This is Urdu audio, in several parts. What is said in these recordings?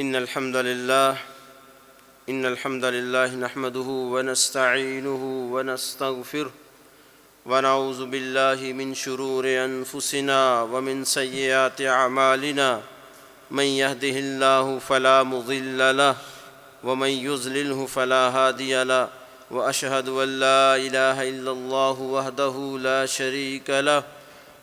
إن الحمد لله نحمده ونستعينه ونستغفره ونعوذ بالله من شرور أنفسنا ومن سيئات أعمالنا من يهده الله فلا مضل له ومن يضلله فلا هادي له وأشهد أن لا إله إلا الله وحده لا شريك له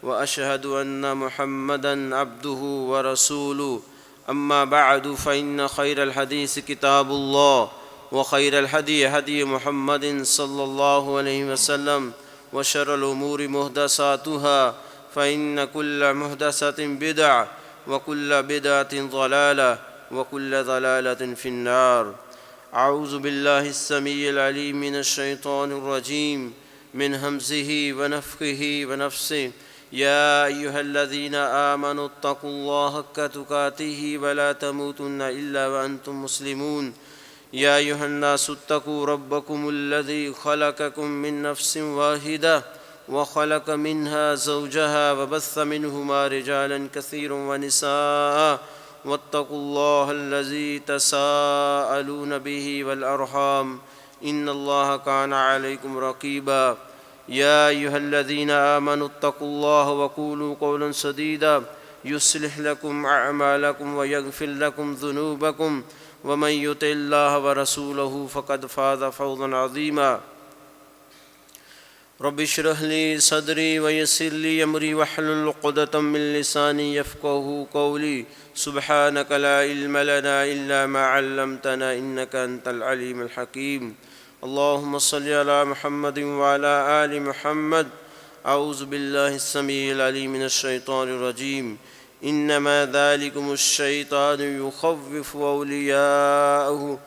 وأشهد أن محمدًا عبده ورسوله أما بعد فإن خير الحديث كتاب الله وخير الهدي هدي محمد صلى الله عليه وسلم وشر الأمور محدثاتها فإن كل محدثة بدعة وكل بدعة ضلالة وكل ضلالة في النار. أعوذ بالله السميع العليم من الشيطان الرجيم من همزه ونفخه ونفسه. يا أيها الذين آمنوا اتقوا الله حق تقاته ولا تموتن إلا وأنتم مسلمون. يا أيها الناس اتقوا ربكم الذي خلقكم من نفس واحدة وخلق منها زوجها وبث منهما رجالا كثيرا ونساء واتقوا الله الذي تساءلون به والأرحام إن الله كان عليكم رقيبا. يا أيها الذين آمنوا اتقوا الله وقولوا قولا سديدا يصلح لكم أعمالكم ويغفر لكم ذنوبكم ومن يطع الله ورسوله فقد فاز فوزا عظيما. رب اشرح لي صدري ويسر لي أمري واحلل عقدة من لساني يفقهوا قولي. سبحانك لا علم لنا إلا ما علمتنا إنك أنت العليم الحكيم. اللهم صل على محمد وعلى آل محمد. أعوذ بالله السميع العليم من الشيطان الرجيم. إنما ذلكم الشيطان يخوف أولياءه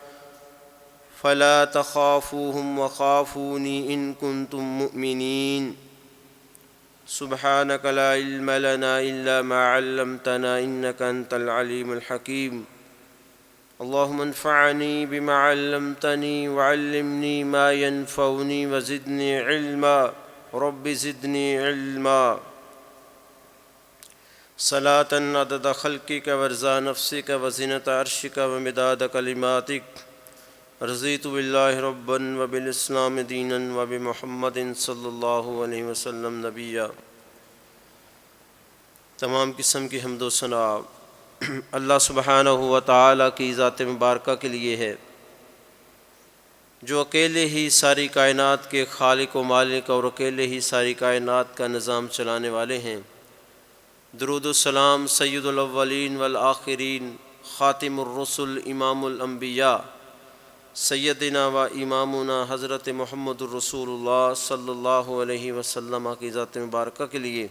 فلا تخافوهم وخافوني إن كنتم مؤمنين. سبحانك لا علم لنا إلا ما علمتنا إنك أنت العليم الحكيم. اللهم انفعني بما علمتني وعلمني ما ينفعني وزدني علما رب زدني علما. صلاة عدد خلقك ورضا نفسك وزنة عرشك ومداد كلماتك. رضيت بالله ربا وبالإسلام دينا وبمحمد صلی اللہ علیہ وسلم نبیا. تمام قسم کی حمد و ثنا اللہ سبحانہ و تعالیٰ کی ذات مبارکہ کے لیے ہے، جو اکیلے ہی ساری کائنات کے خالق و مالک اور اکیلے ہی ساری کائنات کا نظام چلانے والے ہیں. درود و سلام سید الاولین والآخرین خاتم الرسل امام الانبیاء سیدنا و امامنا حضرت محمد الرسول اللہ صلی اللہ علیہ وسلم کی ذات مبارکہ کے لیے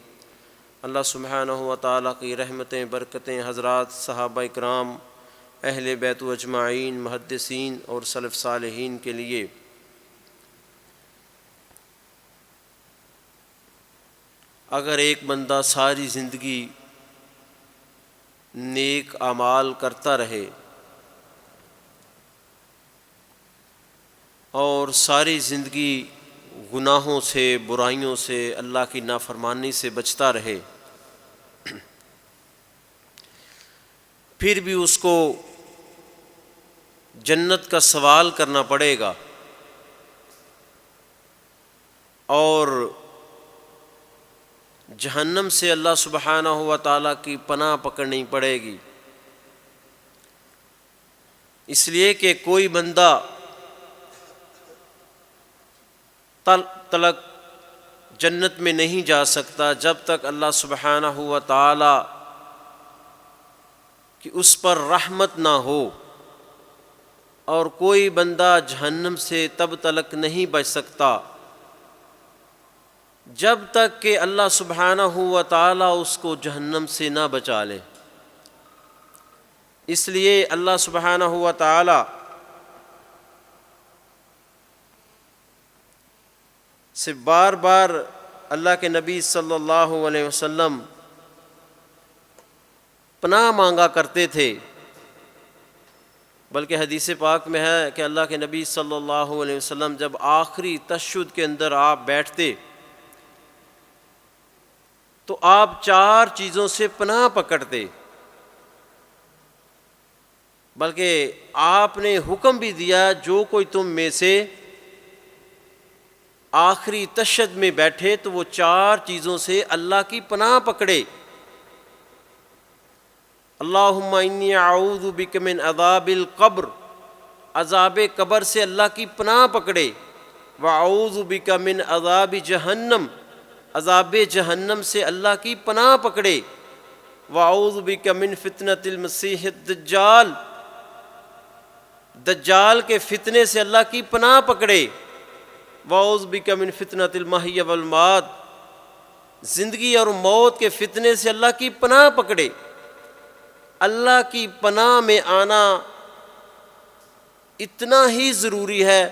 اللہ سبحانہ و تعالیٰ کی رحمتیں برکتیں حضرات صحابہ اکرام اہل بیت و اجمعین محدثین اور سلف صالحین کے لیے. اگر ایک بندہ ساری زندگی نیک اعمال کرتا رہے اور ساری زندگی گناہوں سے برائیوں سے اللہ کی نافرمانی سے بچتا رہے، پھر بھی اس کو جنت کا سوال کرنا پڑے گا اور جہنم سے اللہ سبحانہ و تعالیٰ کی پناہ پکڑنی پڑے گی. اس لیے کہ کوئی بندہ تلک جنت میں نہیں جا سکتا جب تک اللہ سبحانہ و تعالیٰ کہ اس پر رحمت نہ ہو، اور کوئی بندہ جہنم سے تب تلک نہیں بچ سکتا جب تک کہ اللہ سبحانہ و تعالیٰ اس کو جہنم سے نہ بچا لے. اس لیے اللہ سبحانہ و تعالیٰ سے بار بار اللہ کے نبی صلی اللہ علیہ وسلم پناہ مانگا کرتے تھے. بلکہ حدیث پاک میں ہے کہ اللہ کے نبی صلی اللہ علیہ وسلم جب آخری تشہد کے اندر آپ بیٹھتے تو آپ 4 چیزوں سے پناہ پکڑتے. بلکہ آپ نے حکم بھی دیا جو کوئی تم میں سے آخری تشہد میں بیٹھے تو وہ 4 چیزوں سے اللہ کی پناہ پکڑے. اللہم انی اعوذ بک من عذاب القبر، عذاب قبر سے اللہ کی پناہ پکڑے. واعوذ بک من عذاب جہنم، عذاب جہنم سے اللہ کی پناہ پکڑے. واعوذ بک من فتنۃ المسیح الدجال، دجال کے فتنے سے اللہ کی پناہ پکڑے. واعوذ بک من فتنۃ المحیا والمات، زندگی اور موت کے فتنے سے اللہ کی پناہ پکڑے. اللہ کی پناہ میں آنا اتنا ہی ضروری ہے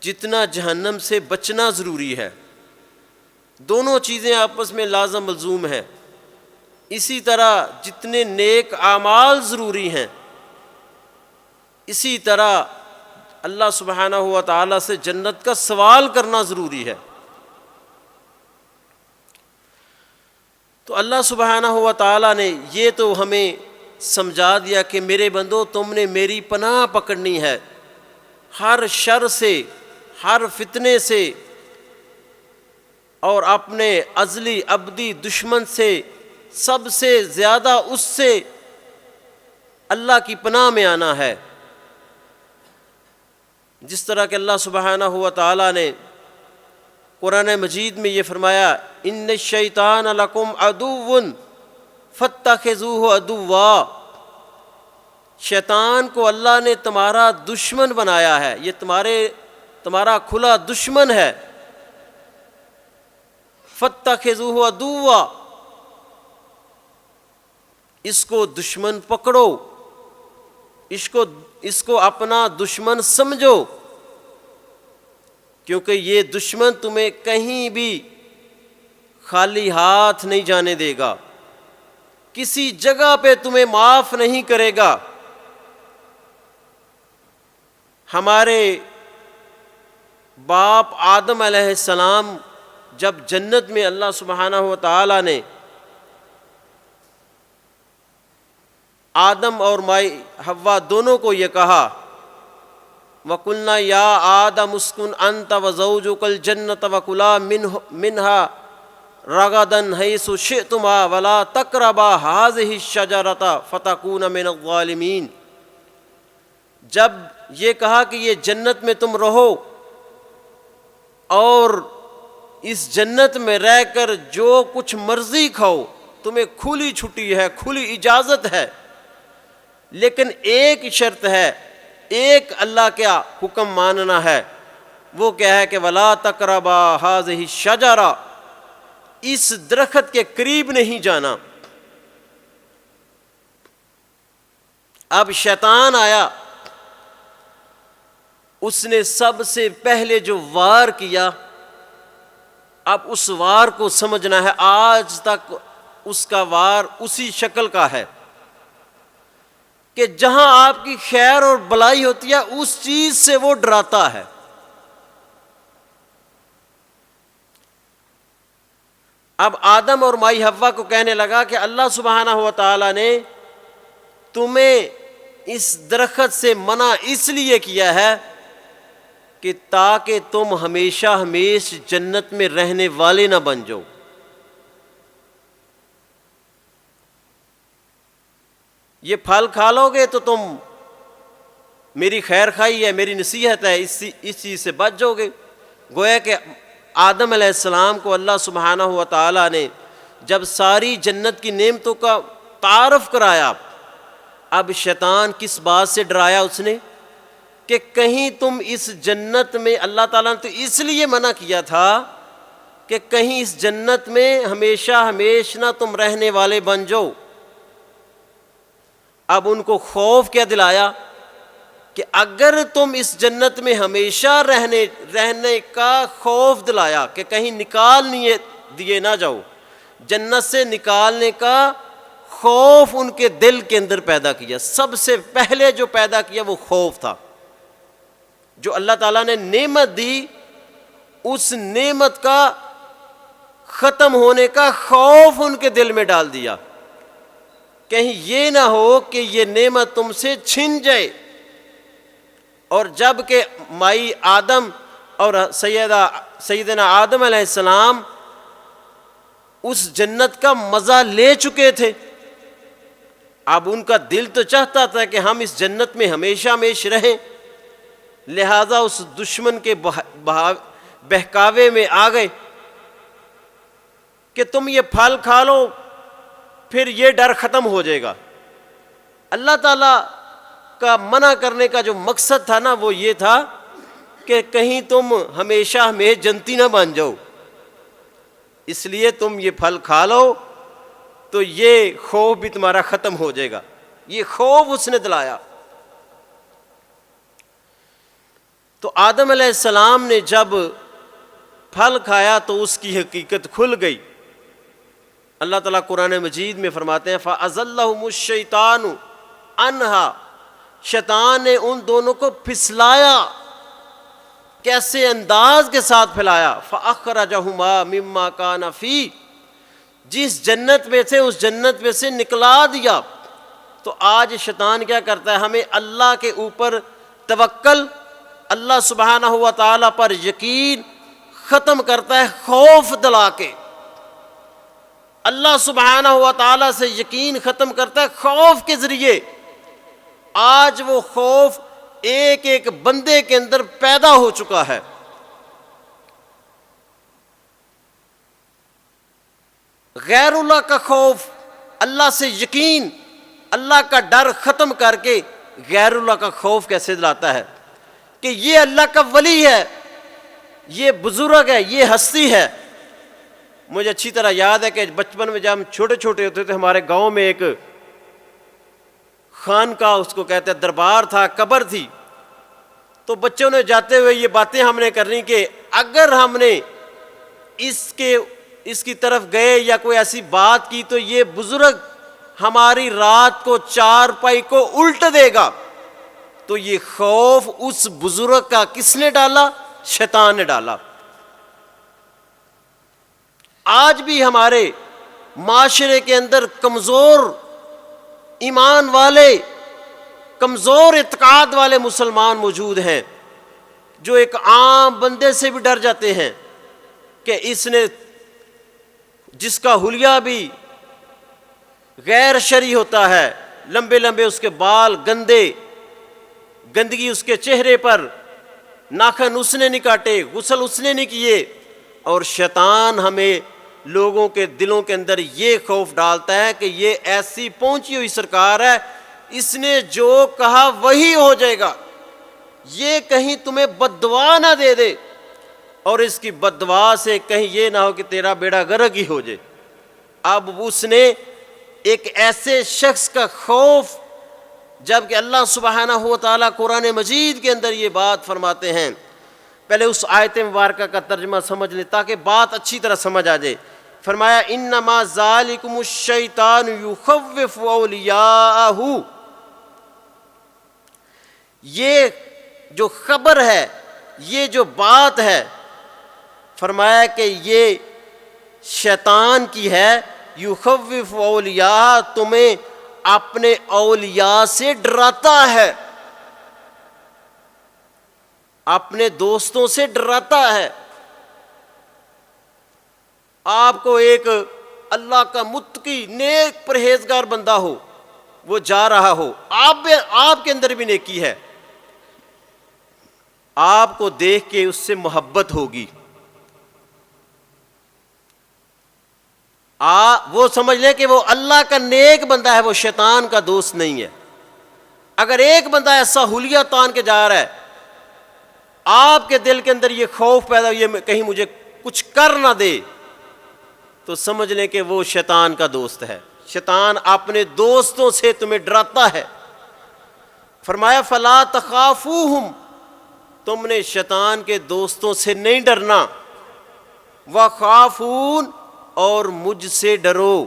جتنا جہنم سے بچنا ضروری ہے. دونوں چیزیں آپس میں لازم ملزوم ہیں. اسی طرح جتنے نیک اعمال ضروری ہیں، اسی طرح اللہ سبحانہ و تعالیٰ سے جنت کا سوال کرنا ضروری ہے. تو اللہ سبحانہ و تعالیٰ نے یہ تو ہمیں سمجھا دیا کہ میرے بندو تم نے میری پناہ پکڑنی ہے، ہر شر سے، ہر فتنے سے، اور اپنے ازلی ابدی دشمن سے، سب سے زیادہ اس سے اللہ کی پناہ میں آنا ہے. جس طرح کہ اللہ سبحانہ و تعالیٰ نے قرآن مجید میں یہ فرمایا، ان الشیطان لکم عدو فاتخذوہ عدوا، شیطان کو اللہ نے تمہارا دشمن بنایا ہے، یہ تمہارا کھلا دشمن ہے. فاتخذوہ عدوا، اس کو دشمن پکڑو، اس کو اپنا دشمن سمجھو، کیونکہ یہ دشمن تمہیں کہیں بھی خالی ہاتھ نہیں جانے دے گا، کسی جگہ پہ تمہیں معاف نہیں کرے گا. ہمارے باپ آدم علیہ السلام جب جنت میں اللہ سبحانہ و تعالیٰ نے آدم اور مائی حوا دونوں کو یہ کہا، وَقُلْنَا يَا آدَمُ اسْكُنْ أَنْتَ وَزَوْجُكَ الْجَنَّةَ وَكُلَا مِنْهَا رَغَدًا حَيْثُ شِئْتُمَا وَلَا تَقْرَبَا هَٰذِهِ الشَّجَرَةَ فَتَكُونَ مِنَ الظَّالِمِينَ. جب یہ کہا کہ یہ جنت میں تم رہو اور اس جنت میں رہ کر جو کچھ مرضی کھاؤ، تمہیں کھلی چھٹی ہے، کھلی اجازت ہے، لیکن ایک شرط ہے، ایک اللہ کا حکم ماننا ہے. وہ کیا ہے کہ وَلَا تَقْرَبَا هَٰذِهِ الشَّجَرَةَ، اس درخت کے قریب نہیں جانا. اب شیطان آیا، اس نے سب سے پہلے جو وار کیا، اب اس وار کو سمجھنا ہے. آج تک اس کا وار اسی شکل کا ہے کہ جہاں آپ کی خیر اور بلائی ہوتی ہے اس چیز سے وہ ڈراتا ہے. اب آدم اور مائی حوا کو کہنے لگا کہ اللہ سبحانہ و تعالیٰ نے تمہیں اس درخت سے منع اس لیے کیا ہے کہ تاکہ تم ہمیشہ ہمیش جنت میں رہنے والے نہ بن جاؤ. یہ پھل کھا لو گے تو تم، میری خیر خواہی ہے، میری نصیحت ہے، اس چیز سے بچ جاؤ گے. گویا کہ آدم علیہ السلام کو اللہ سبحانہ و تعالیٰ نے جب ساری جنت کی نعمتوں کا تعارف کرایا، اب شیطان کس بات سے ڈرایا اس نے کہ کہیں تم اس جنت میں، اللہ تعالیٰ نے تو اس لیے منع کیا تھا کہ کہیں اس جنت میں ہمیشہ ہمیش نہ تم رہنے والے بن جاؤ. اب ان کو خوف کیا دلایا کہ اگر تم اس جنت میں ہمیشہ رہنے کا خوف دلایا کہ کہیں نکال دیے نہ جاؤ، جنت سے نکالنے کا خوف ان کے دل کے اندر پیدا کیا. سب سے پہلے جو پیدا کیا وہ خوف تھا. جو اللہ تعالیٰ نے نعمت دی، اس نعمت کا ختم ہونے کا خوف ان کے دل میں ڈال دیا. کہیں یہ نہ ہو کہ یہ نعمت تم سے چھن جائے۔ اور جب کہ مائی آدم اور سیدنا آدم علیہ السلام اس جنت کا مزہ لے چکے تھے، اب ان کا دل تو چاہتا تھا کہ ہم اس جنت میں ہمیشہ ہمیش رہیں، لہذا اس دشمن کے بہکاوے میں آ گئے کہ تم یہ پھل کھا لو پھر یہ ڈر ختم ہو جائے گا۔ اللہ تعالیٰ کا منع کرنے کا جو مقصد تھا نا وہ یہ تھا کہ کہیں تم ہمیشہ ہمیں جنتی نہ بن جاؤ، اس لیے تم یہ پھل کھا لو تو یہ خوف بھی تمہارا ختم ہو جائے گا۔ یہ خوف اس نے دلایا۔ تو آدم علیہ السلام نے جب پھل کھایا تو اس کی حقیقت کھل گئی۔ اللہ تعالیٰ قرآن مجید میں فرماتے ہیں فَأَزَلَّهُمُ الشَّيْطَانُ عَنْهَا، شیطان نے ان دونوں کو پھسلایا۔ کیسے انداز کے ساتھ پھیلایا؟ فَأَخْرَجَهُمَا مِمَّا كَانَ فِيهِ، جس جنت میں سے اس جنت میں سے نکلا دیا۔ تو آج شیطان کیا کرتا ہے؟ ہمیں اللہ کے اوپر توکل، اللہ سبحانہ و تعالیٰ پر یقین ختم کرتا ہے خوف دلا کے۔ اللہ سبحانہ و تعالیٰ سے یقین ختم کرتا ہے خوف کے ذریعے۔ آج وہ خوف ایک ایک بندے کے اندر پیدا ہو چکا ہے۔ غیر اللہ کا خوف، اللہ سے یقین، اللہ کا ڈر ختم کر کے غیر اللہ کا خوف کیسے دلاتا ہے کہ یہ اللہ کا ولی ہے، یہ بزرگ ہے، یہ ہستی ہے۔ مجھے اچھی طرح یاد ہے کہ بچپن میں جب ہم چھوٹے چھوٹے ہوتے تھے، ہمارے گاؤں میں ایک خانقاہ، اس کو کہتے ہیں دربار تھا، قبر تھی، تو بچوں نے جاتے ہوئے یہ باتیں ہم نے کرنی کہ اگر ہم نے اس کی طرف گئے یا کوئی ایسی بات کی تو یہ بزرگ ہماری رات کو چارپائی کو الٹ دے گا۔ تو یہ خوف اس بزرگ کا کس نے ڈالا؟ شیطان نے ڈالا۔ آج بھی ہمارے معاشرے کے اندر کمزور ایمان والے، کمزور اعتقاد والے مسلمان موجود ہیں جو ایک عام بندے سے بھی ڈر جاتے ہیں کہ اس نے، جس کا حلیہ بھی غیر شرعی ہوتا ہے، لمبے لمبے اس کے بال، گندگی اس کے چہرے پر، ناخن اس نے نہیں کاٹے، غسل اس نے نہیں کیے، اور شیطان ہمیں لوگوں کے دلوں کے اندر یہ خوف ڈالتا ہے کہ یہ ایسی پہنچی ہوئی سرکار ہے، اس نے جو کہا وہی ہو جائے گا، یہ کہیں تمہیں بد دعا نہ دے دے، اور اس کی بد دعا سے کہیں یہ نہ ہو کہ تیرا بیڑا غرق ہی ہو جائے۔ اب اس نے ایک ایسے شخص کا خوف، جبکہ اللہ سبحانہ و تعالیٰ قرآن مجید کے اندر یہ بات فرماتے ہیں، پہلے اس آیت مبارکہ کا ترجمہ سمجھ لیں تاکہ بات اچھی طرح سمجھ آ جائے۔ فرمایا انما ذالکم الشیطان یخوف اولیاءہ، یہ جو خبر ہے، یہ جو بات ہے، فرمایا کہ یہ شیطان کی ہے، یخوف اولیاء، تمہیں اپنے اولیاء سے ڈراتا ہے، اپنے دوستوں سے ڈراتا ہے۔ آپ کو ایک اللہ کا متقی نیک پرہیزگار بندہ ہو، وہ جا رہا ہو، آپ کے اندر بھی نیکی ہے، آپ کو دیکھ کے اس سے محبت ہوگی، وہ سمجھ لیں کہ وہ اللہ کا نیک بندہ ہے، وہ شیطان کا دوست نہیں ہے۔ اگر ایک بندہ ایسا حلیہ تان کے جا رہا ہے، آپ کے دل کے اندر یہ خوف پیدا ہو، یہ کہیں مجھے کچھ کر نہ دے، تو سمجھ لیں کہ وہ شیطان کا دوست ہے۔ شیطان اپنے دوستوں سے تمہیں ڈراتا ہے۔ فرمایا فلا تخافوہم، تم نے شیطان کے دوستوں سے نہیں ڈرنا، وخافون، اور مجھ سے ڈرو۔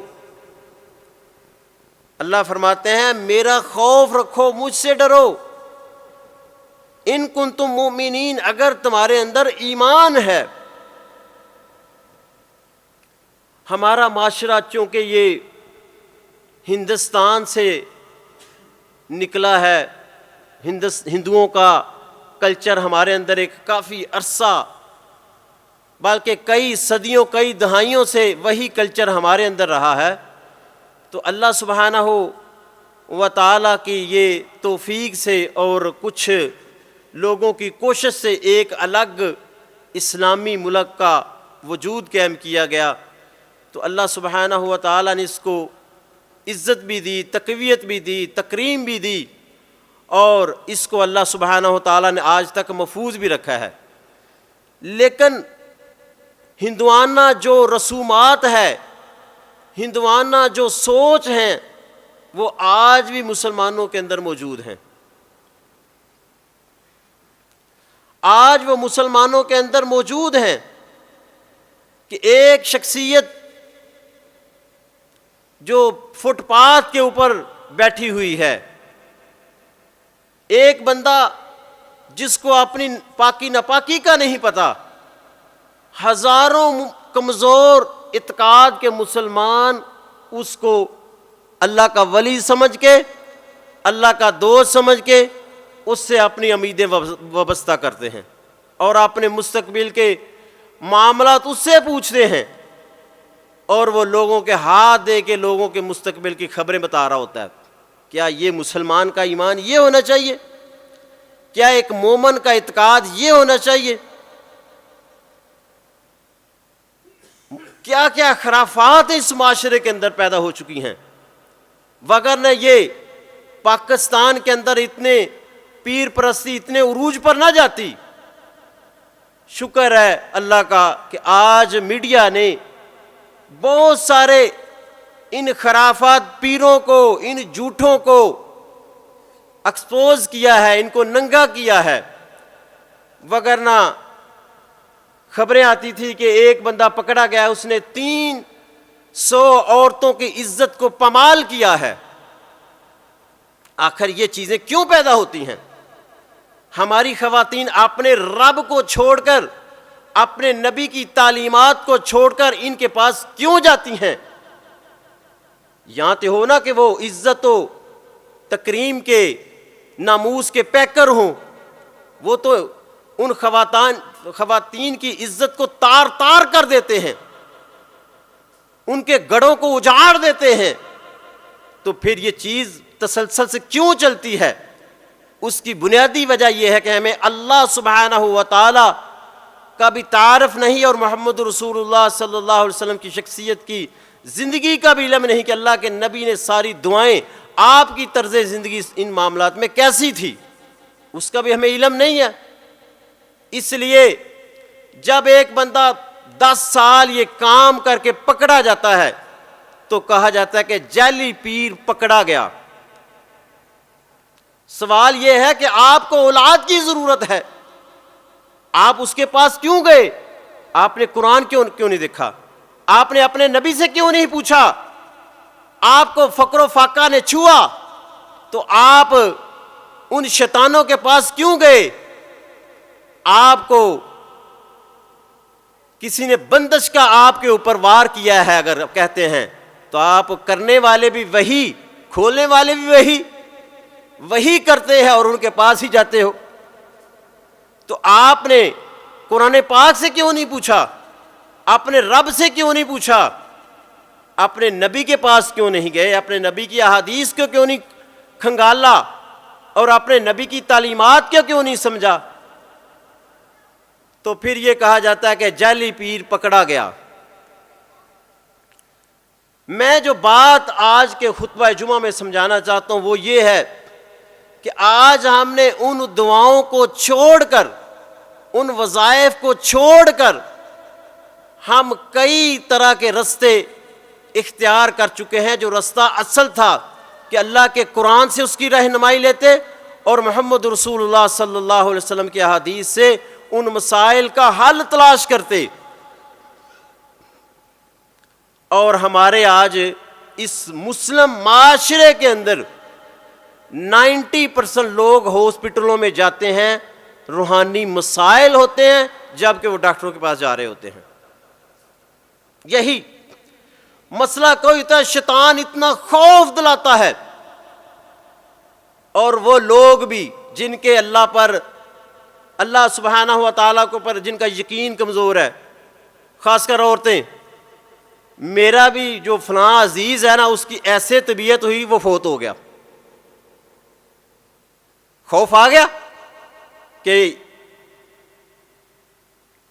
اللہ فرماتے ہیں میرا خوف رکھو، مجھ سے ڈرو، ان کنتم مؤمنین، اگر تمہارے اندر ایمان ہے۔ ہمارا معاشرہ چونکہ یہ ہندوستان سے نکلا ہے. ہندوؤں کا کلچر ہمارے اندر ایک کافی عرصہ بلکہ کئی صدیوں کئی دہائیوں سے وہی کلچر ہمارے اندر رہا ہے. تو اللہ سبحانہ و تعالیٰ کی یہ توفیق سے اور کچھ لوگوں کی کوشش سے ایک الگ اسلامی ملک کا وجود قائم کیا گیا. تو اللہ سبحانہ و تعالیٰ نے اس کو عزت بھی دی, تقویت بھی دی, تکریم بھی دی, اور اس کو اللہ سبحانہ و تعالیٰ نے آج تک محفوظ بھی رکھا ہے. لیکن ہندوانہ جو رسومات ہے, ہندوانہ جو سوچ ہیں, وہ آج بھی مسلمانوں کے اندر موجود ہیں. آج وہ مسلمانوں کے اندر موجود ہیں کہ ایک شخصیت جو فٹ پاتھ کے اوپر بیٹھی ہوئی ہے, ایک بندہ جس کو اپنی پاکی ناپاکی کا نہیں پتا, ہزاروں کمزور اعتقاد کے مسلمان اس کو اللہ کا ولی سمجھ کے, اللہ کا دوست سمجھ کے اس سے اپنی امیدیں وابستہ کرتے ہیں اور اپنے مستقبل کے معاملات اس سے پوچھتے ہیں, اور وہ لوگوں کے ہاتھ دے کے لوگوں کے مستقبل کی خبریں بتا رہا ہوتا ہے. کیا یہ مسلمان کا ایمان یہ ہونا چاہیے؟ کیا ایک مومن کا اعتقاد یہ ہونا چاہیے؟ کیا کیا خرافات اس معاشرے کے اندر پیدا ہو چکی ہیں. وگرنہ یہ پاکستان کے اندر اتنے پیر پرستی اتنے عروج پر نہ جاتی. شکر ہے اللہ کا کہ آج میڈیا نے بہت سارے ان خرافات پیروں کو, ان جھوٹوں کو ایکسپوز کیا ہے, ان کو ننگا کیا ہے. وگرنہ خبریں آتی تھی کہ ایک بندہ پکڑا گیا, اس نے 300 عورتوں کی عزت کو پامال کیا ہے. آخر یہ چیزیں کیوں پیدا ہوتی ہیں؟ ہماری خواتین اپنے رب کو چھوڑ کر, اپنے نبی کی تعلیمات کو چھوڑ کر ان کے پاس کیوں جاتی ہیں؟ یہاں تو ہونا کہ وہ عزت و تکریم کے, ناموس کے پیکر ہوں. وہ تو ان خواتین کی عزت کو تار تار کر دیتے ہیں, ان کے گڑھوں کو اجاڑ دیتے ہیں. تو پھر یہ چیز تسلسل سے کیوں چلتی ہے؟ اس کی بنیادی وجہ یہ ہے کہ ہمیں اللہ سبحانہ و تعالی کا بھی تعارف نہیں, اور محمد رسول اللہ صلی اللہ علیہ وسلم کی شخصیت کی زندگی کا بھی علم نہیں کہ اللہ کے نبی نے ساری دعائیں, آپ کی طرز زندگی ان معاملات میں کیسی تھی, اس کا بھی ہمیں علم نہیں ہے. اس لیے جب ایک بندہ 10 سال یہ کام کر کے پکڑا جاتا ہے تو کہا جاتا ہے کہ جعلی پیر پکڑا گیا. سوال یہ ہے کہ آپ کو اولاد کی ضرورت ہے, آپ اس کے پاس کیوں گئے؟ آپ نے قرآن کیوں نہیں دیکھا؟ آپ نے اپنے نبی سے کیوں نہیں پوچھا؟ آپ کو فقر و فاقہ نے چھوا تو آپ ان شیطانوں کے پاس کیوں گئے؟ آپ کو کسی نے بندش کا آپ کے اوپر وار کیا ہے اگر کہتے ہیں تو آپ کرنے والے بھی وہی, کھولنے والے بھی وہی کرتے ہیں اور ان کے پاس ہی جاتے ہو. تو آپ نے قرآن پاک سے کیوں نہیں پوچھا؟ اپنے رب سے کیوں نہیں پوچھا؟ اپنے نبی کے پاس کیوں نہیں گئے؟ اپنے نبی کی احادیث کو کیوں نہیں کھنگالا اور اپنے نبی کی تعلیمات کو کیوں نہیں سمجھا؟ تو پھر یہ کہا جاتا ہے کہ جعلی پیر پکڑا گیا. میں جو بات آج کے خطبہ جمعہ میں سمجھانا چاہتا ہوں وہ یہ ہے کہ آج ہم نے ان دعاؤں کو چھوڑ کر, ان وظائف کو چھوڑ کر ہم کئی طرح کے رستے اختیار کر چکے ہیں. جو رستہ اصل تھا کہ اللہ کے قرآن سے اس کی رہنمائی لیتے اور محمد رسول اللہ صلی اللہ علیہ وسلم کی احادیث سے ان مسائل کا حل تلاش کرتے. اور ہمارے آج اس مسلم معاشرے کے اندر 90% لوگ ہاسپٹلوں میں جاتے ہیں, روحانی مسائل ہوتے ہیں, جبکہ وہ ڈاکٹروں کے پاس جا رہے ہوتے ہیں. یہی مسئلہ کوئی ہوتا ہے شیطان اتنا خوف دلاتا ہے، اور وہ لوگ بھی جن کے اللہ پر، اللہ سبحانہ و تعالیٰ کو پر جن کا یقین کمزور ہے، خاص کر عورتیں، میرا بھی جو فلاں عزیز ہے نا اس کی ایسے طبیعت ہوئی وہ فوت ہو گیا، خوف آ گیا کہ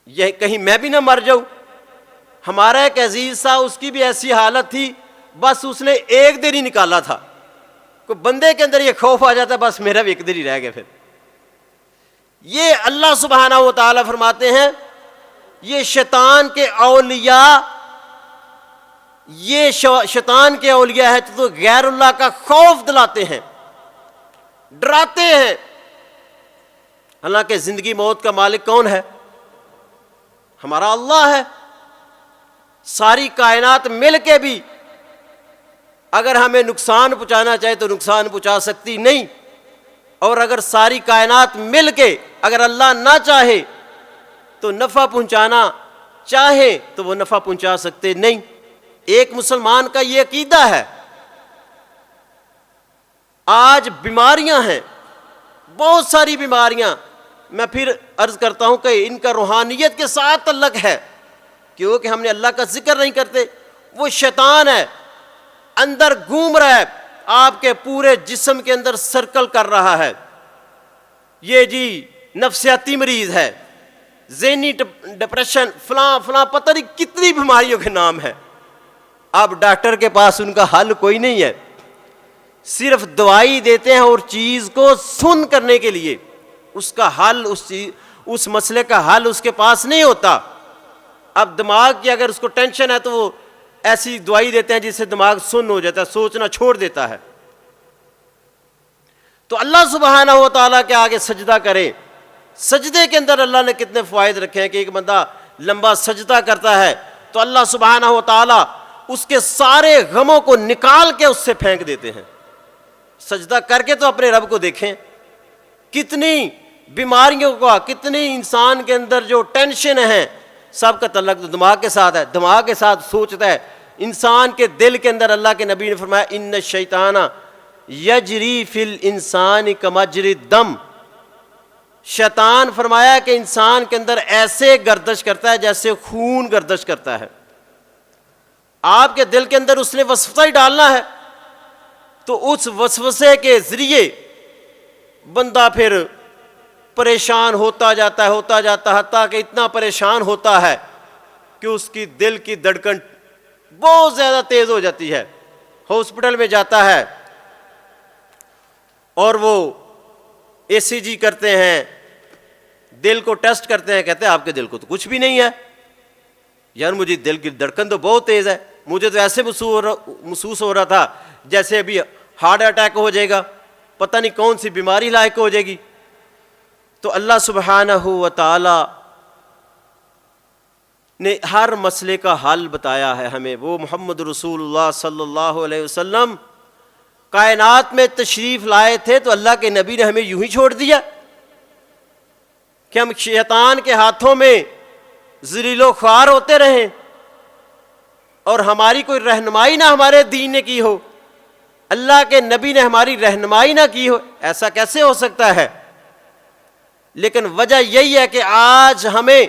یہ کہیں میں بھی نہ مر جاؤں۔ ہمارا ایک عزیز تھا، اس کی بھی ایسی حالت تھی، بس اس نے ایک دن ہی نکالا تھا، کوئی بندے کے اندر یہ خوف آ جاتا ہے بس میرا بھی ایک دن ہی رہ گیا۔ پھر یہ اللہ سبحانہ و تعالیٰ فرماتے ہیں یہ شیطان کے اولیاء، یہ شیطان کے اولیاء ہے تو غیر اللہ کا خوف دلاتے ہیں، ڈراتے ہیں۔ حالانکہ زندگی موت کا مالک کون ہے؟ ہمارا اللہ ہے۔ ساری کائنات مل کے بھی اگر ہمیں نقصان پہنچانا چاہے تو نقصان پہنچا سکتی نہیں، اور اگر ساری کائنات مل کے اگر اللہ نہ چاہے تو نفع پہنچانا چاہے تو وہ نفع پہنچا سکتے نہیں۔ ایک مسلمان کا یہ عقیدہ ہے۔ آج بیماریاں ہیں، بہت ساری بیماریاں، میں پھر عرض کرتا ہوں کہ ان کا روحانیت کے ساتھ تعلق ہے، کیونکہ ہم نے اللہ کا ذکر نہیں کرتے۔ وہ شیطان ہے، اندر گھوم رہا ہے، آپ کے پورے جسم کے اندر سرکل کر رہا ہے۔ یہ جی نفسیاتی مریض ہے، ذہنی ڈپریشن، فلاں فلاں، پتہ نہیں کتنی بیماریوں کے نام ہے۔ اب ڈاکٹر کے پاس ان کا حل کوئی نہیں ہے، صرف دوائی دیتے ہیں، اور چیز کو سن کرنے کے لیے اس کا حل، اس مسئلے کا حل اس کے پاس نہیں ہوتا۔ اب دماغ کی اگر اس کو ٹینشن ہے تو وہ ایسی دوائی دیتے ہیں جس سے دماغ سن ہو جاتا ہے، سوچنا چھوڑ دیتا ہے۔ تو اللہ سبحانہ و تعالیٰ کے آگے سجدہ کریں۔ سجدے کے اندر اللہ نے کتنے فوائد رکھے ہیں کہ ایک بندہ لمبا سجدہ کرتا ہے تو اللہ سبحانہ و تعالیٰ اس کے سارے غموں کو نکال کے اس سے پھینک دیتے ہیں۔ سجدہ کر کے تو اپنے رب کو دیکھیں، کتنی بیماریوں کا، کتنی انسان کے اندر جو ٹینشن ہے، سب کا تعلق تو دماغ کے ساتھ ہے، دماغ کے ساتھ سوچتا ہے انسان کے دل کے اندر۔ اللہ کے نبی نے فرمایا ان الشیطان یجری فی الانسان کمجری الدم، شیطان فرمایا کہ انسان کے اندر ایسے گردش کرتا ہے جیسے خون گردش کرتا ہے۔ آپ کے دل کے اندر اس نے وسوسہ ہی ڈالنا ہے تو اس وسوسے کے ذریعے بندہ پھر پریشان ہوتا جاتا ہے، حتیٰ کہ اتنا پریشان ہوتا ہے کہ اس کی دل کی دھڑکن بہت زیادہ تیز ہو جاتی ہے۔ ہاسپٹل میں جاتا ہے اور وہ اے سی جی کرتے ہیں، دل کو ٹیسٹ کرتے ہیں، کہتے ہیں آپ کے دل کو تو کچھ بھی نہیں ہے۔ یار مجھے دل کی دھڑکن تو بہت تیز ہے، مجھے تو ایسے محسوس ہو رہا تھا جیسے ابھی ہارٹ اٹیک ہو جائے گا، پتہ نہیں کون سی بیماری لاحق ہو جائے گی۔ تو اللہ سبحانہ و تعالی نے ہر مسئلے کا حل بتایا ہے ہمیں۔ وہ محمد رسول اللہ صلی اللہ علیہ وسلم کائنات میں تشریف لائے تھے تو اللہ کے نبی نے ہمیں یوں ہی چھوڑ دیا کہ ہم شیطان کے ہاتھوں میں ذلیل و خوار ہوتے رہیں اور ہماری کوئی رہنمائی نہ ہمارے دین نے کی ہو، اللہ کے نبی نے ہماری رہنمائی نہ کی ہو؟ ایسا کیسے ہو سکتا ہے؟ لیکن وجہ یہی ہے کہ آج ہمیں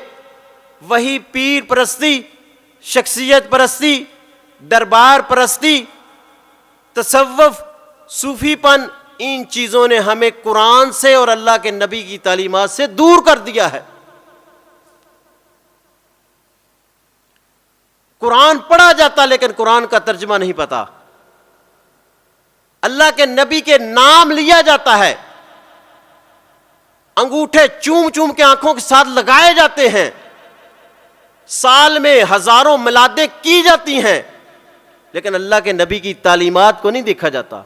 وہی پیر پرستی، شخصیت پرستی، دربار پرستی، تصوف، صوفی پن، ان چیزوں نے ہمیں قرآن سے اور اللہ کے نبی کی تعلیمات سے دور کر دیا ہے۔ قرآن پڑھا جاتا لیکن قرآن کا ترجمہ نہیں پتا، اللہ کے نبی کے نام لیا جاتا ہے، انگوٹھے چوم چوم کے آنکھوں کے ساتھ لگائے جاتے ہیں، سال میں ہزاروں میلادیں کی جاتی ہیں، لیکن اللہ کے نبی کی تعلیمات کو نہیں دیکھا جاتا۔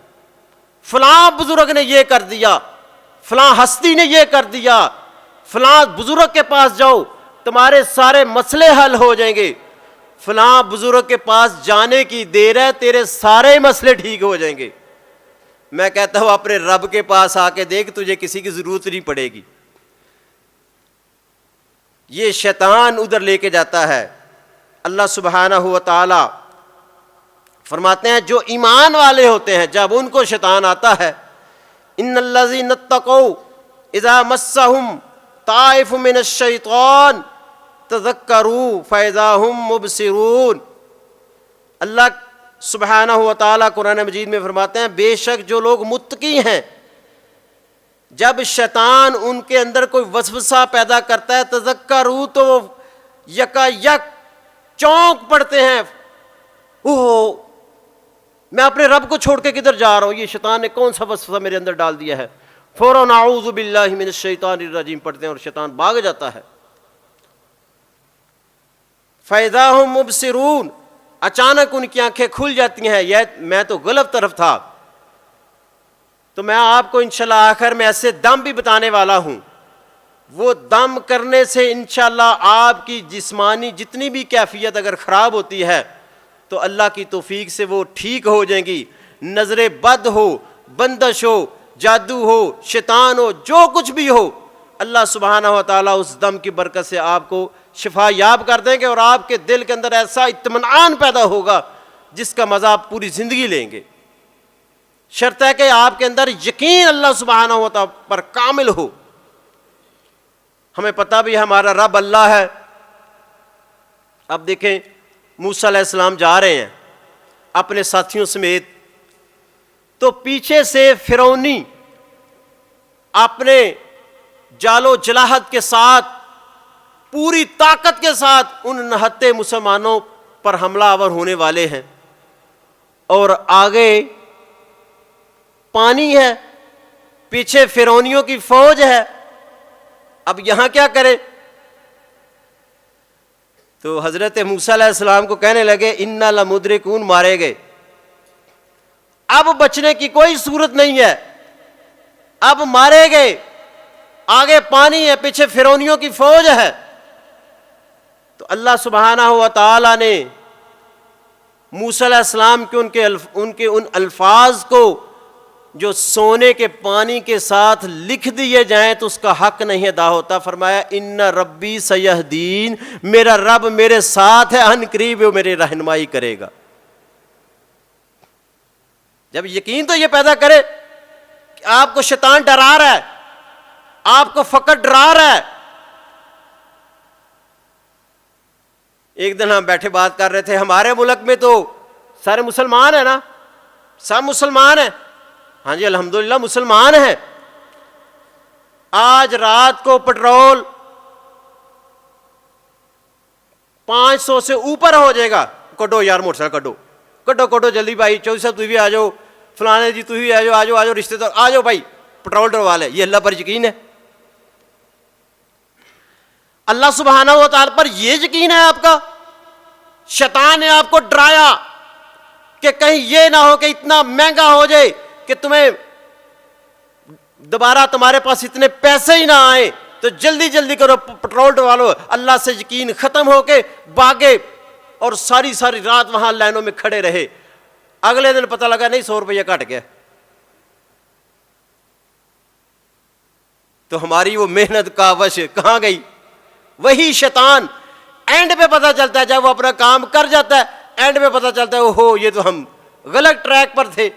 فلاں بزرگ نے یہ کر دیا، فلاں ہستی نے یہ کر دیا، فلاں بزرگ کے پاس جاؤ تمہارے سارے مسئلے حل ہو جائیں گے، فلاں بزرگ کے پاس جانے کی دیر ہے تیرے سارے مسئلے ٹھیک ہو جائیں گے۔ میں کہتا ہوں اپنے رب کے پاس آ کے دیکھ، تجھے کسی کی ضرورت نہیں پڑے گی۔ یہ شیطان ادھر لے کے جاتا ہے۔ اللہ سبحانہ و تعالی فرماتے ہیں جو ایمان والے ہوتے ہیں جب ان کو شیطان آتا ہے، ان الذین اتقوا اذا مسهم طائف من الشیطان تذکروا فاذا هم مبصرون، اللہ سبحانہ و تعالیٰ قرآن مجید میں فرماتے ہیں بے شک جو لوگ متقی ہیں جب شیطان ان کے اندر کوئی وسوسہ پیدا کرتا ہے تذکروا تو وہ یکا یک چونک پڑتے ہیں، اوہ میں اپنے رب کو چھوڑ کے کدھر جا رہا ہوں، یہ شیطان نے کون سا وسوسہ میرے اندر ڈال دیا ہے، فوراً اعوذ باللہ من الشیطان الرجیم پڑھتے ہیں اور شیطان بھاگ جاتا ہے۔ فَإِذَا هُمْ مُبْصِرُونَ، اچانک ان کی آنکھیں کھل جاتی ہیں، یہ میں تو غلط طرف تھا۔ تو میں آپ کو انشاءاللہ آخر میں ایسے دم بھی بتانے والا ہوں، وہ دم کرنے سے انشاءاللہ آپ کی جسمانی جتنی بھی کیفیت اگر خراب ہوتی ہے تو اللہ کی توفیق سے وہ ٹھیک ہو جائیں گی، نظر بد ہو، بندش ہو، جادو ہو، شیطان ہو، جو کچھ بھی ہو، اللہ سبحانہ و تعالیٰ اس دم کی برکت سے آپ کو شفا یاب کر دیں گے اور آپ کے دل کے اندر ایسا اطمینان پیدا ہوگا جس کا مزہ آپ پوری زندگی لیں گے۔ شرط ہے کہ آپ کے اندر یقین اللہ سبحانہ و تعالیٰ پر کامل ہو۔ ہمیں پتہ بھی ہمارا رب اللہ ہے۔ اب دیکھیں موسیٰ علیہ السلام جا رہے ہیں اپنے ساتھیوں سمیت، تو پیچھے سے فرعونی اپنے جال و جلاحت کے ساتھ پوری طاقت کے ساتھ ان نہتے مسلمانوں پر حملہ آور ہونے والے ہیں، اور آگے پانی ہے، پیچھے فرعونیوں کی فوج ہے۔ اب یہاں کیا کرے؟ تو حضرت موسیٰ علیہ السلام کو کہنے لگے اِنَّا لَمُدْرِكُونَ، مارے گئے، اب بچنے کی کوئی صورت نہیں ہے، اب مارے گئے، آگے پانی ہے، پیچھے فرعونیوں کی فوج ہے۔ تو اللہ سبحانہ و تعالیٰ نے موسیٰ علیہ السلام کے ان کے ان الفاظ کو جو سونے کے پانی کے ساتھ لکھ دیے جائیں تو اس کا حق نہیں ادا ہوتا۔ فرمایا ان ربی سیہدین، میرا رب میرے ساتھ ہے، ان قریب وہ میری رہنمائی کرے گا۔ جب یقین تو یہ پیدا کرے کہ آپ کو شیطان ڈرا رہا ہے، آپ کو فقط ڈرا رہا ہے۔ ایک دن ہم بیٹھے بات کر رہے تھے، ہمارے ملک میں تو سارے مسلمان ہیں نا، سب مسلمان ہیں، ہاں جی الحمدللہ مسلمان ہیں۔ آج رات کو پٹرول 500 سے اوپر ہو جائے گا، کڈو یار موٹر سائیکل کڈو جلدی بھائی، چودھری صاحب تھی بھی آ جاؤ، فلانے جی تھی بھی آ جاؤ رشتے دار آ جاؤ بھائی، پٹرول ڈلوا لے۔ یہ اللہ پر یقین ہے؟ اللہ سبحانہ و تعالیٰ پر یہ یقین ہے آپ کا؟ شیطان نے آپ کو ڈرایا کہ کہیں یہ نہ ہو کہ اتنا مہنگا ہو جائے کہ تمہیں دوبارہ تمہارے پاس اتنے پیسے ہی نہ آئے، تو جلدی جلدی کرو پٹرول ڈلوا لو۔ اللہ سے یقین ختم ہو کے بھاگے اور ساری رات وہاں لائنوں میں کھڑے رہے۔ اگلے دن پتہ لگا نہیں 100 روپیہ کٹ گیا۔ تو ہماری وہ محنت کاوش کہاں گئی؟ وہی شیطان اینڈ پہ پتہ چلتا ہے، جب وہ اپنا کام کر جاتا ہے اینڈ پہ پتہ چلتا ہے اوہو یہ تو ہم غلط ٹریک پر تھے۔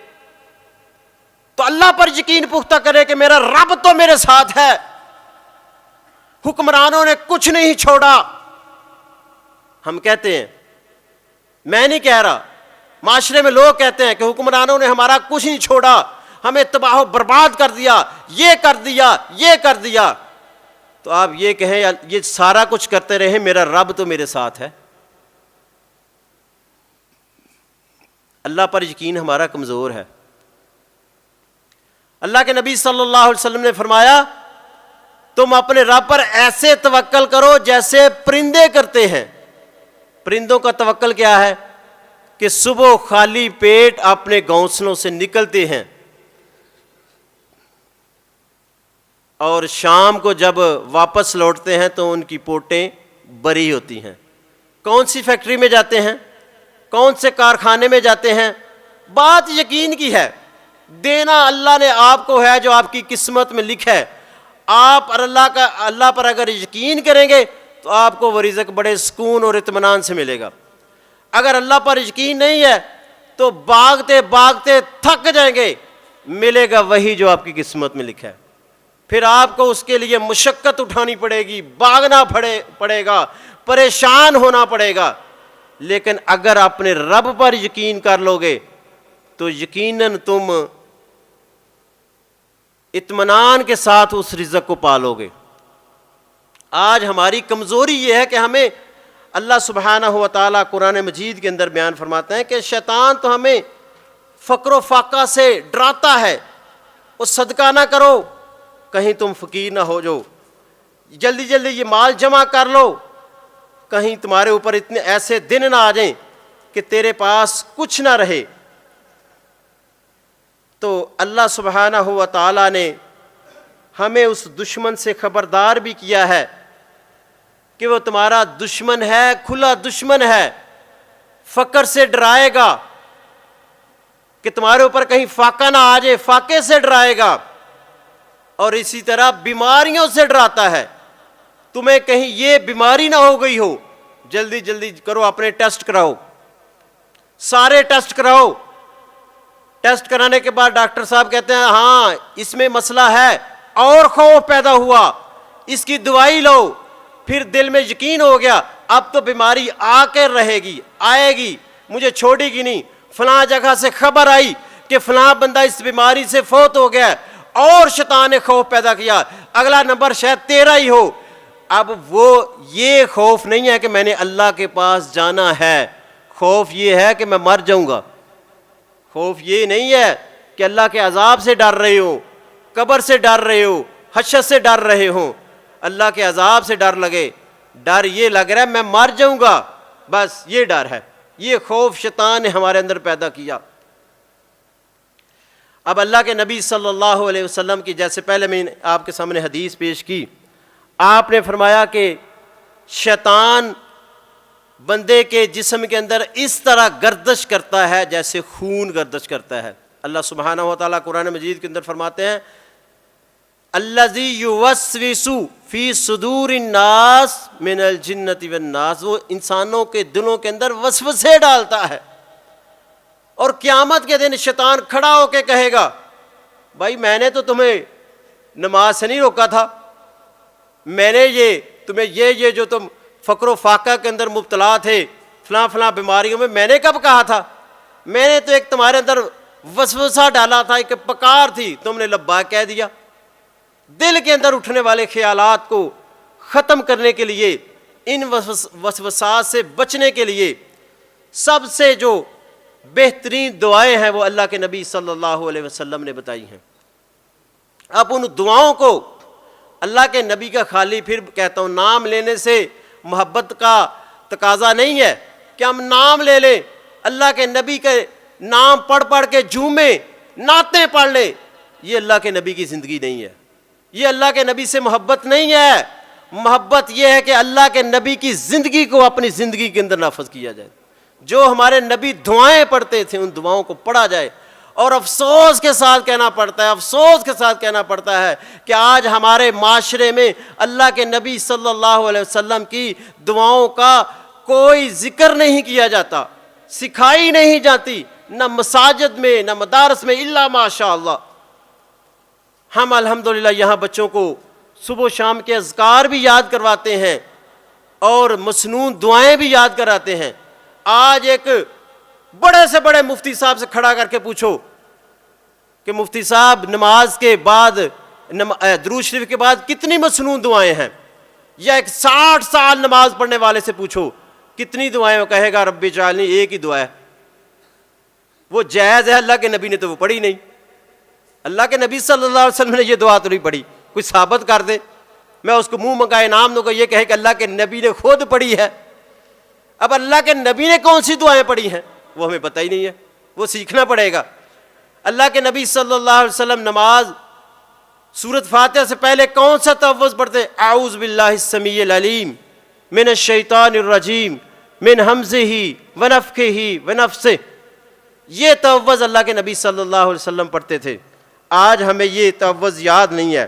تو اللہ پر یقین پختہ کرے کہ میرا رب تو میرے ساتھ ہے، حکمرانوں نے کچھ نہیں چھوڑا۔ ہم کہتے ہیں، میں نہیں کہہ رہا، معاشرے میں لوگ کہتے ہیں کہ حکمرانوں نے ہمارا کچھ نہیں چھوڑا، ہمیں تباہ و برباد کر دیا، یہ کر دیا، یہ کر دیا۔ تو آپ یہ کہیں یہ سارا کچھ کرتے رہے، میرا رب تو میرے ساتھ ہے۔ اللہ پر یقین ہمارا کمزور ہے۔ اللہ کے نبی صلی اللہ علیہ وسلم نے فرمایا تم اپنے رب پر ایسے توکل کرو جیسے پرندے کرتے ہیں۔ پرندوں کا توکل کیا ہے؟ کہ صبح خالی پیٹ اپنے گھونسلوں سے نکلتے ہیں اور شام کو جب واپس لوٹتے ہیں تو ان کی پوٹیں بری ہوتی ہیں۔ کون سی فیکٹری میں جاتے ہیں، کون سے کارخانے میں جاتے ہیں، بات یقین کی ہے، دینا اللہ نے آپ کو ہے جو آپ کی قسمت میں لکھا ہے۔ آپ اور اللہ پر اگر یقین کریں گے تو آپ کو وہ رزق بڑے سکون اور اطمینان سے ملے گا۔ اگر اللہ پر یقین نہیں ہے تو بھاگتے بھاگتے تھک جائیں گے، ملے گا وہی جو آپ کی قسمت میں لکھا ہے۔ پھر آپ کو اس کے لیے مشقت اٹھانی پڑے گی، بھاگنا پڑے گا، پریشان ہونا پڑے گا۔ لیکن اگر اپنے رب پر یقین کر لو گے تو یقیناً تم اطمینان کے ساتھ اس رزق کو پالو گے۔ آج ہماری کمزوری یہ ہے کہ ہمیں اللہ سبحانہ و تعالیٰ قرآن مجید کے اندر بیان فرماتے ہیں کہ شیطان تو ہمیں فقر و فاقہ سے ڈراتا ہے، وہ صدقہ نہ کرو کہیں تم فقیر نہ ہو جاؤ، جلدی جلدی یہ مال جمع کر لو کہیں تمہارے اوپر اتنے ایسے دن نہ آ جائیں کہ تیرے پاس کچھ نہ رہے۔ تو اللہ سبحانہ و تعالیٰ نے ہمیں اس دشمن سے خبردار بھی کیا ہے کہ وہ تمہارا دشمن ہے، کھلا دشمن ہے، فقر سے ڈرائے گا کہ تمہارے اوپر کہیں فاقہ نہ آ جائے، فاقے سے ڈرائے گا، اور اسی طرح بیماریوں سے ڈراتا ہے، تمہیں کہیں یہ بیماری نہ ہو گئی ہو، جلدی جلدی کرو اپنے ٹیسٹ کراؤ، سارے ٹیسٹ کراؤ۔ ٹیسٹ کرانے کے بعد ڈاکٹر صاحب کہتے ہیں ہاں اس میں مسئلہ ہے، اور خوف پیدا ہوا، اس کی دوائی لو، پھر دل میں یقین ہو گیا اب تو بیماری آ کر رہے گی، آئے گی، مجھے چھوڑے گی نہیں، فلاں جگہ سے خبر آئی کہ فلاں بندہ اس بیماری سے فوت ہو گیا، اور شیطان نے خوف پیدا کیا، اگلا نمبر شاید تیرا ہی ہو۔ اب وہ یہ خوف نہیں ہے کہ میں نے اللہ کے پاس جانا ہے، خوف یہ ہے کہ میں مر جاؤں گا، خوف یہ نہیں ہے کہ اللہ کے عذاب سے ڈر رہے ہو، قبر سے ڈر رہے ہو، حشر سے ڈر رہے ہو، اللہ کے عذاب سے ڈر لگے، ڈر یہ لگ رہا ہے میں مر جاؤں گا، بس یہ ڈر ہے، یہ خوف شیطان نے ہمارے اندر پیدا کیا۔ اب اللہ کے نبی صلی اللہ علیہ وسلم کی، جیسے پہلے میں نے آپ کے سامنے حدیث پیش کی، آپ نے فرمایا کہ شیطان بندے کے جسم کے اندر اس طرح گردش کرتا ہے جیسے خون گردش کرتا ہے۔ اللہ سبحانہ و تعالیٰ قرآن مجید کے اندر فرماتے ہیں الذی یوسوس فی صدور الناس من الجنۃ والناس، وہ انسانوں کے دلوں کے اندر وسوسے ڈالتا ہے، اور قیامت کے دن شیطان کھڑا ہو کے کہے گا بھائی میں نے تو تمہیں نماز سے نہیں روکا تھا، میں نے تمہیں یہ جو تم فقر و فاقہ کے اندر مبتلا تھے، فلاں فلاں بیماریوں میں نے کب کہا تھا؟ میں نے تو ایک تمہارے اندر وسوسہ ڈالا تھا، ایک پکار تھی، تم نے لبیک کہہ دیا۔ دل کے اندر اٹھنے والے خیالات کو ختم کرنے کے لیے، ان وسوسات سے بچنے کے لیے سب سے جو بہترین دعائیں ہیں وہ اللہ کے نبی صلی اللہ علیہ وسلم نے بتائی ہیں۔ اب ان دعاؤں کو اللہ کے نبی کا خالی، پھر کہتا ہوں نام لینے سے محبت کا تقاضا نہیں ہے کہ ہم نام لے لیں، اللہ کے نبی کے نام پڑھ پڑھ کے جھومیں، نعتیں پڑھ لیں، یہ اللہ کے نبی کی زندگی نہیں ہے، یہ اللہ کے نبی سے محبت نہیں ہے۔ محبت یہ ہے کہ اللہ کے نبی کی زندگی کو اپنی زندگی کے اندر نافذ کیا جائے، جو ہمارے نبی دعائیں پڑھتے تھے ان دعاؤں کو پڑھا جائے۔ اور افسوس کے ساتھ کہنا پڑتا ہے، افسوس کے ساتھ کہنا پڑتا ہے کہ آج ہمارے معاشرے میں اللہ کے نبی صلی اللہ علیہ وسلم کی دعاؤں کا کوئی ذکر نہیں کیا جاتا، سکھائی نہیں جاتی، نہ مساجد میں نہ مدارس میں، الا ماشاء اللہ۔ ہم الحمدللہ یہاں بچوں کو صبح و شام کے اذکار بھی یاد کرواتے ہیں اور مسنون دعائیں بھی یاد کراتے ہیں۔ آج ایک بڑے سے بڑے مفتی صاحب سے کھڑا کر کے پوچھو کہ مفتی صاحب نماز کے بعد، درود شریف کے بعد کتنی مسنون دعائیں ہیں، یا ایک 60 سال نماز پڑھنے والے سے پوچھو کتنی دعائیں، وہ کہے گا رب اجعلنی، ایک ہی دعا ہے۔ وہ جائز ہے، اللہ کے نبی نے تو وہ پڑھی نہیں، اللہ کے نبی صلی اللہ علیہ وسلم نے یہ دعا تو نہیں پڑھی، کوئی ثابت کر دے، میں اس کو منہ منگائے انعام دوں گا، یہ کہے کہ اللہ کے نبی نے خود پڑھی ہے۔ اب اللہ کے نبی نے کون سی دعائیں پڑھی ہیں وہ ہمیں پتہ ہی نہیں ہے، وہ سیکھنا پڑے گا۔ اللہ کے نبی صلی اللہ علیہ وسلم نماز سورۃ فاتحہ سے پہلے کون سا تعوذ پڑھتے؟ اعوذ باللہ السمیع العلیم من الشیطان الرجیم من ہمزہ ونفخہ ونفثہ، یہ تعوذ اللہ کے نبی صلی اللہ علیہ وسلم پڑھتے تھے۔ آج ہمیں یہ تعوذ یاد نہیں ہے۔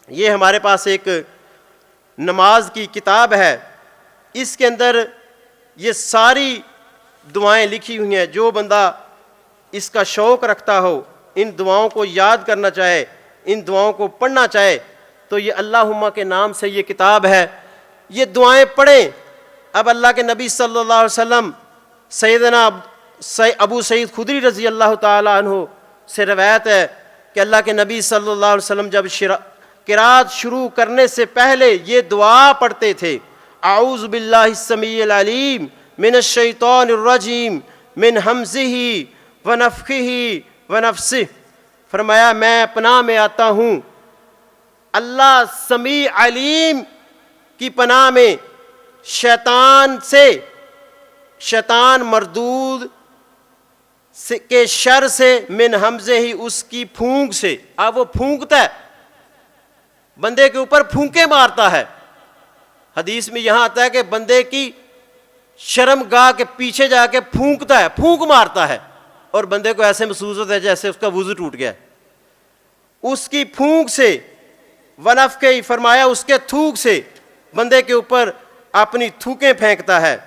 یہ ہمارے پاس ایک نماز کی کتاب ہے، اس کے اندر یہ ساری دعائیں لکھی ہوئی ہیں، جو بندہ اس کا شوق رکھتا ہو، ان دعاؤں کو یاد کرنا چاہے، ان دعاؤں کو پڑھنا چاہے، تو یہ اللہم کے نام سے یہ کتاب ہے، یہ دعائیں پڑھیں۔ اب اللہ کے نبی صلی اللہ علیہ وسلم سیدنا ابو سعید خدری رضی اللہ تعالیٰ عنہ سے روایت ہے کہ اللہ کے نبی صلی اللہ علیہ وسلم جب قرات شروع کرنے سے پہلے یہ دعا پڑھتے تھے، اعوذ باللہ السمیع العلیم من الشیطان الرجیم من ہمزہ ونفخہ ونفثہ، فرمایا میں پناہ میں آتا ہوں اللہ سمیع علیم کی پناہ میں شیطان سے، شیطان مردود کے شر سے، من حمزہ ہی اس کی پھونک سے۔ اب وہ پھونکتا ہے، بندے کے اوپر پھونکے مارتا ہے۔ حدیث میں یہاں آتا ہے کہ بندے کی شرم گاہ کے پیچھے جا کے پھونکتا ہے، پھونک مارتا ہے، اور بندے کو ایسے محسوس ہوتا ہے جیسے اس کا وضو ٹوٹ گیا ہے۔ اس کی پھونک سے، ونفخہ فرمایا اس کے تھوک سے، بندے کے اوپر اپنی تھوکیں پھینکتا ہے،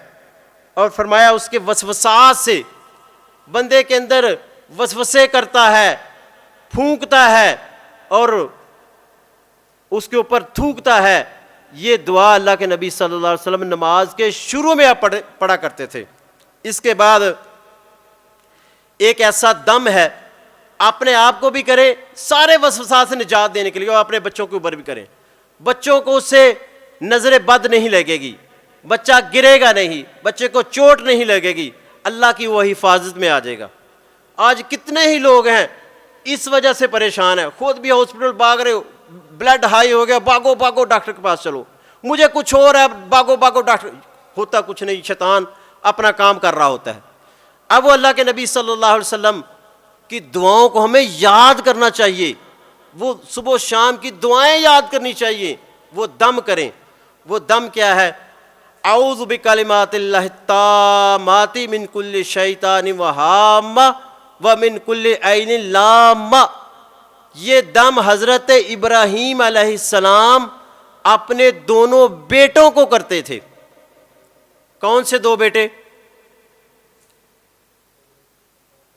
اور فرمایا اس کے وسوسات سے، بندے کے اندر وسوسے کرتا ہے، پھونکتا ہے اور اس کے اوپر تھوکتا ہے۔ یہ دعا اللہ کے نبی صلی اللہ علیہ وسلم نماز کے شروع میں پڑھا کرتے تھے۔ اس کے بعد ایک ایسا دم ہے، اپنے آپ کو بھی کریں، سارے وسوسات سے نجات دینے کے لیے، اور اپنے بچوں کے اوپر بھی کریں۔ بچوں کو اس سے نظر بد نہیں لگے گی، بچہ گرے گا نہیں، بچے کو چوٹ نہیں لگے گی، اللہ کی وہ حفاظت میں آ جائے گا۔ آج کتنے ہی لوگ ہیں اس وجہ سے پریشان ہیں، خود بھی ہاسپٹل بھاگ رہے ہو، بلڈ ہائی ہو گیا، بھاگو بھاگو ڈاکٹر کے پاس چلو، مجھے کچھ اور ہے، بھاگو بھاگو ڈاکٹر، ہوتا کچھ نہیں، شیطان اپنا کام کر رہا ہوتا ہے۔ اب وہ اللہ کے نبی صلی اللہ علیہ وسلم کی دعاؤں کو ہمیں یاد کرنا چاہیے، وہ صبح و شام کی دعائیں یاد کرنی چاہیے، وہ دم کریں۔ وہ دم کیا ہے؟ اعوذ بکلمات اللہ التامات من کل شیطان وہامہ ومن کل عین لامہ۔ یہ دم حضرت ابراہیم علیہ السلام اپنے دونوں بیٹوں کو کرتے تھے۔ کون سے دو بیٹے؟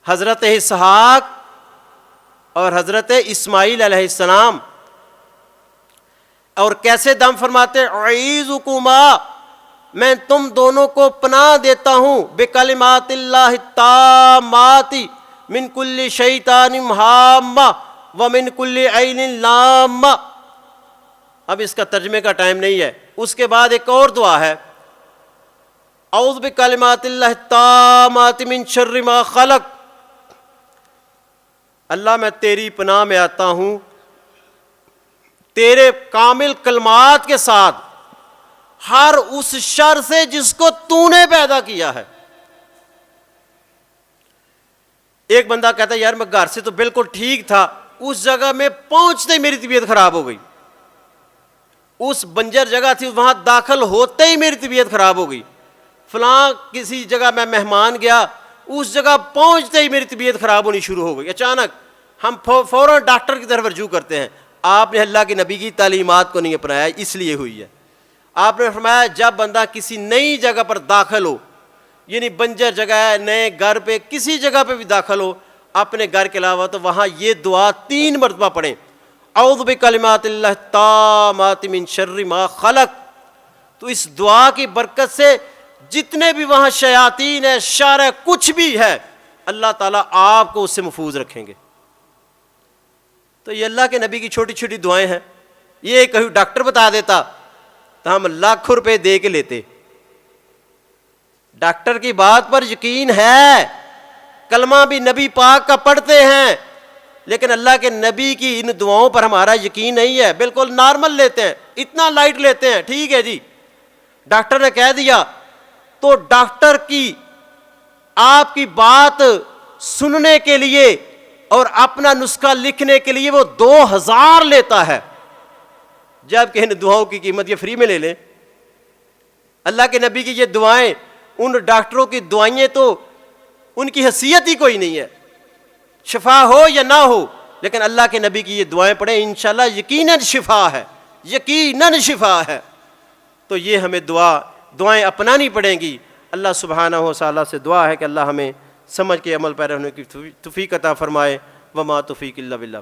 حضرت اسحاق اور حضرت اسماعیل علیہ السلام۔ اور کیسے دم فرماتے؟ اعیذکما، میں تم دونوں کو پناہ دیتا ہوں، بکلمات اللہ التامات من کل شیطان ہامہ ومن کل عین لامہ۔ اب اس کا ترجمے کا ٹائم نہیں ہے۔ اس کے بعد ایک اور دعا ہے، اعوذ بکلمات اللہ التامات من شر ما خلق۔ اللہ میں تیری پناہ میں آتا ہوں تیرے کامل کلمات کے ساتھ ہر اس شر سے جس کو تو نے پیدا کیا ہے۔ ایک بندہ کہتا ہے یار میں گھر سے تو بالکل ٹھیک تھا، اس جگہ میں پہنچتے ہی میری طبیعت خراب ہو گئی، اس بنجر جگہ تھی وہاں داخل ہوتے ہی میری طبیعت خراب ہو گئی، فلاں کسی جگہ میں مہمان گیا، اس جگہ پہنچتے ہی میری طبیعت خراب ہونی شروع ہو گئی۔ اچانک ہم فوراً ڈاکٹر کی طرف رجوع کرتے ہیں۔ آپ نے اللہ کے نبی کی تعلیمات کو نہیں اپنایا، اس لیے ہوئی ہے۔ آپ نے فرمایا جب بندہ کسی نئی جگہ پر داخل ہو، یعنی بنجر جگہ ہے، نئے گھر پہ کسی جگہ پہ بھی داخل ہو اپنے گھر کے علاوہ، تو وہاں یہ دعا 3 مرتبہ پڑھیں، اعوذ بکلمات اللہ التامات من شر ما خلق۔ تو اس دعا کی برکت سے جتنے بھی وہاں شیاطین ہے، شر ہے، کچھ بھی ہے، اللہ تعالیٰ آپ کو اس سے محفوظ رکھیں گے۔ تو یہ اللہ کے نبی کی چھوٹی چھوٹی دعائیں ہیں، یہ کہیں ڈاکٹر بتا دیتا تو ہم لاکھوں روپے دے کے لیتے۔ ڈاکٹر کی بات پر یقین ہے، کلمہ بھی نبی پاک کا پڑھتے ہیں، لیکن اللہ کے نبی کی ان دعاؤں پر ہمارا یقین نہیں ہے، بالکل نارمل لیتے ہیں، اتنا لائٹ لیتے ہیں، ٹھیک ہے جی ڈاکٹر نے کہہ دیا، تو ڈاکٹر کی آپ کی بات سننے کے لیے اور اپنا نسخہ لکھنے کے لیے وہ 2000 لیتا ہے، جبکہ ان دعاؤں کی قیمت یہ فری میں لے لیں۔ اللہ کے نبی کی یہ دعائیں، ان ڈاکٹروں کی دعائیں تو ان کی حیثیت ہی کوئی نہیں ہے، شفا ہو یا نہ ہو، لیکن اللہ کے نبی کی یہ دعائیں پڑھیں، انشاءاللہ یقیناً شفا ہے، یقیناً شفا ہے۔ تو یہ ہمیں دعائیں اپنانی پڑیں گی۔ اللہ سبحانہ و تعالیٰ سے دعا ہے کہ اللہ ہمیں سمجھ کے عمل پیرا ہونے کی توفیق عطا فرمائے۔ وما توفیق الا باللہ۔